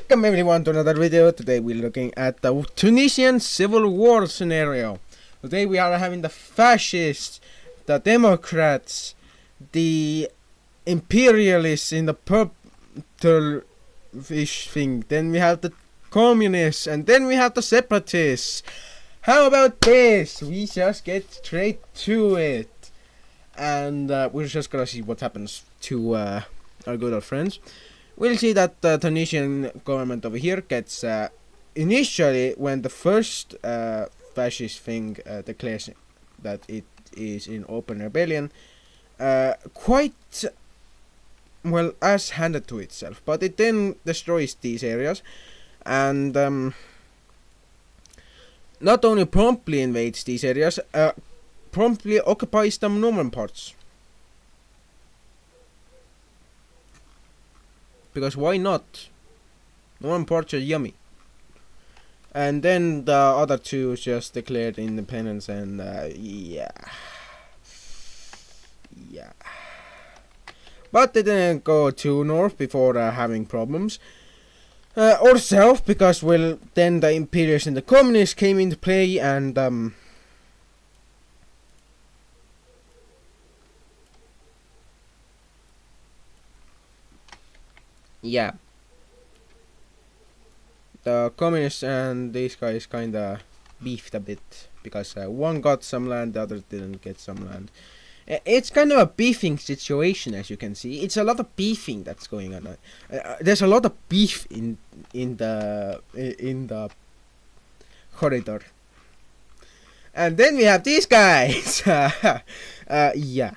Welcome everyone to another video. Today we're looking at the Tunisian civil war scenario. Today we are having the fascists, the democrats, the imperialists in the purple fish thing. Then we have the communists, and then we have the separatists. How about this? We just get straight to it. And we're just gonna see what happens to our good old friends. We'll see that the Tunisian government over here gets, initially, when the first fascist thing declares that it is in open rebellion, quite, well, as handed to itself. But it then destroys these areas, and not only promptly invades these areas, promptly occupies the northern parts. Because why not? Northern parts are yummy. And then the other two just declared independence, and yeah. But they didn't go too north before having problems. Or south, because, well, then the imperialists and the communists came into play, and yeah. The communists and these guys kinda beefed a bit, because one got some land, the other didn't get some land. It's kind of a beefing situation, as you can see. It's a lot of beefing that's going on. There's a lot of beef in the corridor. And then we have these guys. Yeah.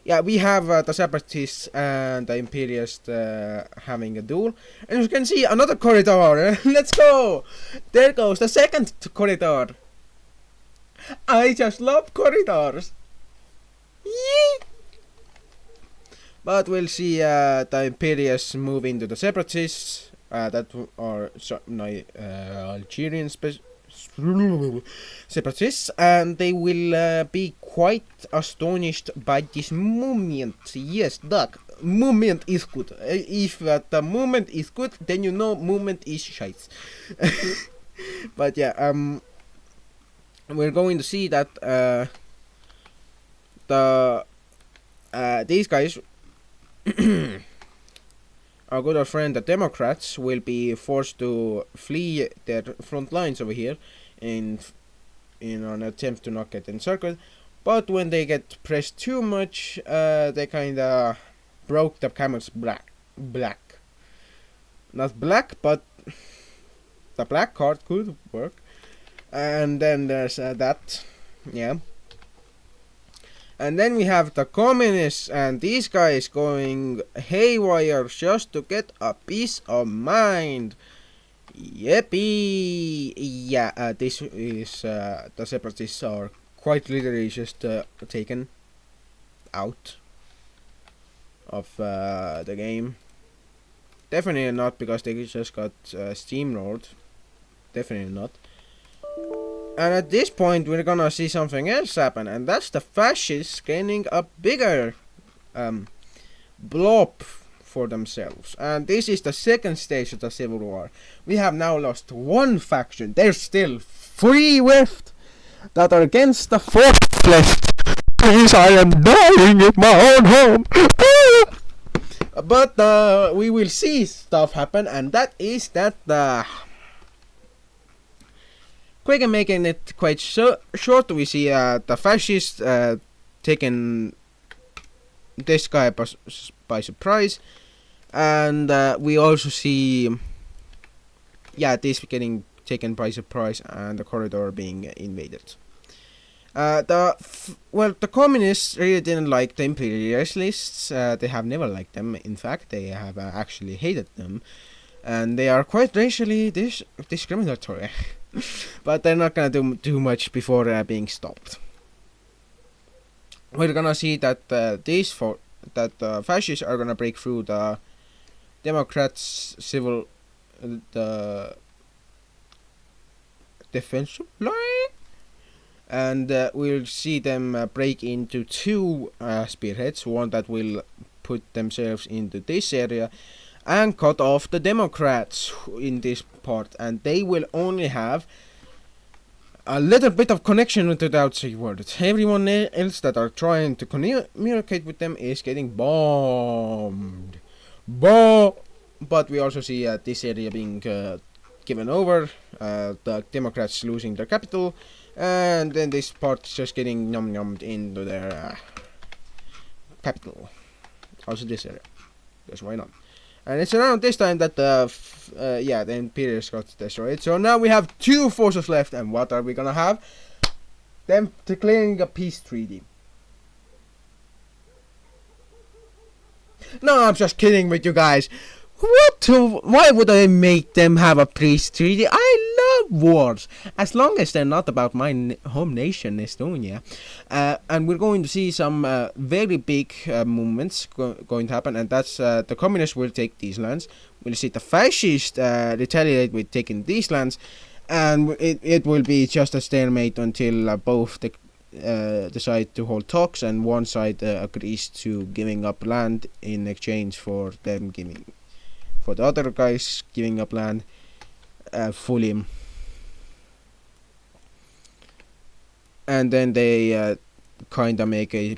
Yeah, we have the separatists and the imperialists having a duel. And as you can see, another corridor. Let's go! There goes the second corridor. I just love corridors. Yee! But we'll see the imperialists move into the separatists. That are Algerian separatists, and they will be quite astonished by this movement. Yes, Doc, movement is good. If the movement is good, then you know movement is shite. But yeah, we're going to see that these guys, our good old friend, the Democrats, will be forced to flee their front lines over here in an attempt to not get encircled. But when they get pressed too much, they kinda broke the camel's back. Not black, but the black card could work. And then there's that, yeah. And then we have the communists and these guys going haywire just to get a peace of mind. Yippee! Yeah, this is the separatists are quite literally just taken out of the game. Definitely not because they just got steamrolled. Definitely not. And at this point, we're gonna see something else happen, and that's the fascists gaining a bigger blob for themselves. And this is the second stage of the civil war. We have now lost one faction. There's still 3 left that are against the 4th left. Please, I am dying in my own home. But we will see stuff happen, and that is that the quick and making it quite short, we see the fascists taking this guy by surprise, and we also see, yeah, this getting taken by surprise and the corridor being invaded. The communists really didn't like the imperialists. They have never liked them. In fact, they have actually hated them, and they are quite racially discriminatory. But they're not gonna do too much before being stopped. We're gonna see that the fascists are gonna break through the Democrats' the defensive line, and we'll see them break into two spearheads, one that will put themselves into this area and cut off the Democrats in this part, and they will only have a little bit of connection with the outside world. Everyone else that are trying to communicate with them is getting bombed. But we also see this area being given over, the Democrats losing their capital, and then this part just getting nummed into their capital. Also this area, because why not? And it's around this time that the Imperials got destroyed. So now we have two forces left, and what are we gonna have? Them declaring a peace treaty. No, I'm just kidding with you guys. Why would I make them have a peace treaty? I love wars, as long as they're not about my home nation, Estonia. And we're going to see some very big movements going to happen, and that's the communists will take these lands. We'll see the fascists retaliate with taking these lands, and it will be just a stalemate until both decide to hold talks, and one side agrees to giving up land in exchange for them for the other guys giving up land fully. And then they kinda make a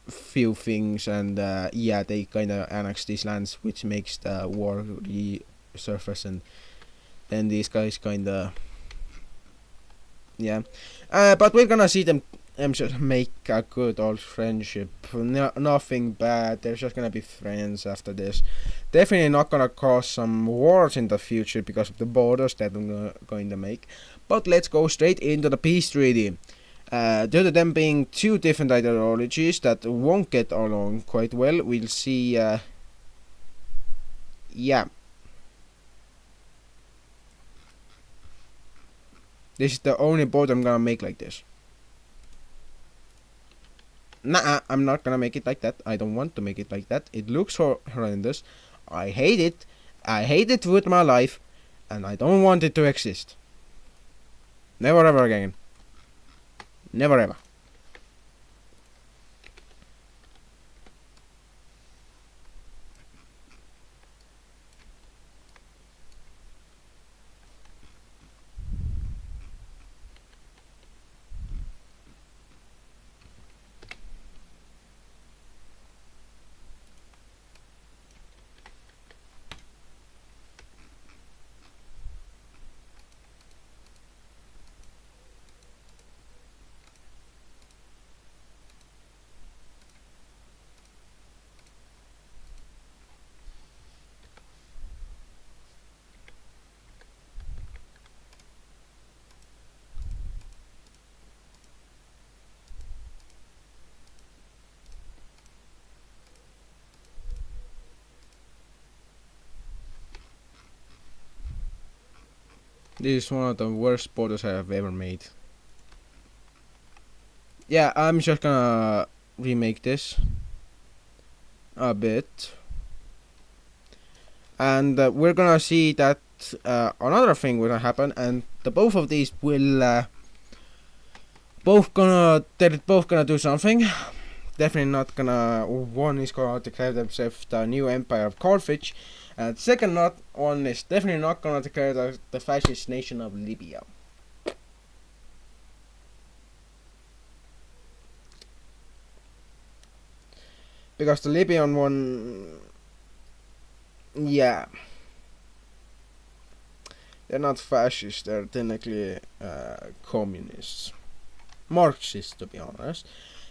few things, and they kinda annex these lands, which makes the war resurface, and then these guys kinda but we're gonna see them just make a good old friendship. Nothing bad. They're just gonna be friends after this. Definitely not gonna cause some wars in the future because of the borders that I'm going to make. But let's go straight into the peace treaty. Due to them being two different ideologies that won't get along quite well, we'll see. This is the only board I'm gonna make like this. Nah, I'm not gonna make it like that. I don't want to make it like that. It looks horrendous. I hate it. I hate it with my life, and I don't want it to exist. Never ever again. Never ever. This is one of the worst borders I have ever made. Yeah, I'm just gonna remake this a bit. And we're gonna see that another thing will happen, and the both of these will they're both gonna do something. Definitely not gonna. One is gonna declare themselves the new empire of Carthage, and the second one is definitely not gonna declare the fascist nation of Libya. Because the Libyan one, they're not fascists. They're technically communists, Marxists, to be honest.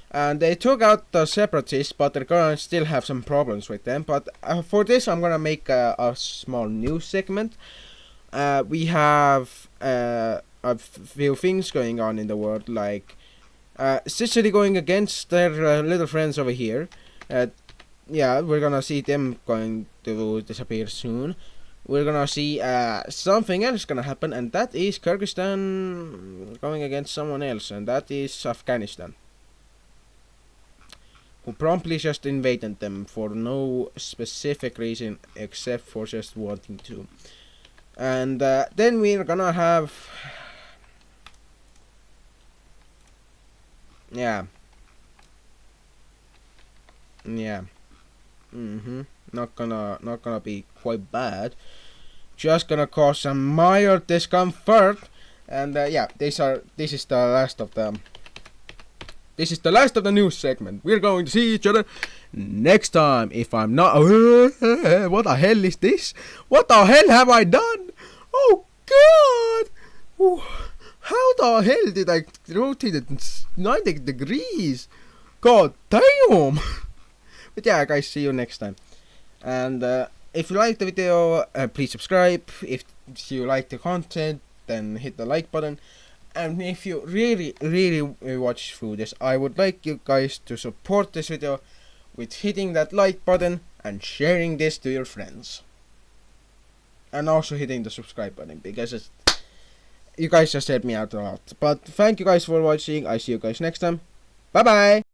And they took out the separatists, but they're gonna still have some problems with them. But for this, I'm gonna make a small news segment. We have a few things going on in the world, like Sicily going against their little friends over here. We're gonna see them going to disappear soon. We're gonna see something else gonna happen, and that is Kyrgyzstan going against someone else, and that is Afghanistan, who promptly just invaded them for no specific reason except for just wanting to. And then we're gonna have Yeah. Yeah. Not gonna be quite bad. Just gonna cause some minor discomfort. And yeah, this is the last of the news segment. We're going to see each other next time. If I'm not, what the hell is this? What the hell have I done? Oh God! Ooh, how the hell did I rotate it 90 degrees? God damn! But yeah, guys, see you next time. And if you like the video, please subscribe. If you like the content, then hit the like button. And if you really watch through this, I would like you guys to support this video with hitting that like button and sharing this to your friends. And also hitting the subscribe button, because you guys just help me out a lot. But thank you guys for watching. I see you guys next time. Bye bye!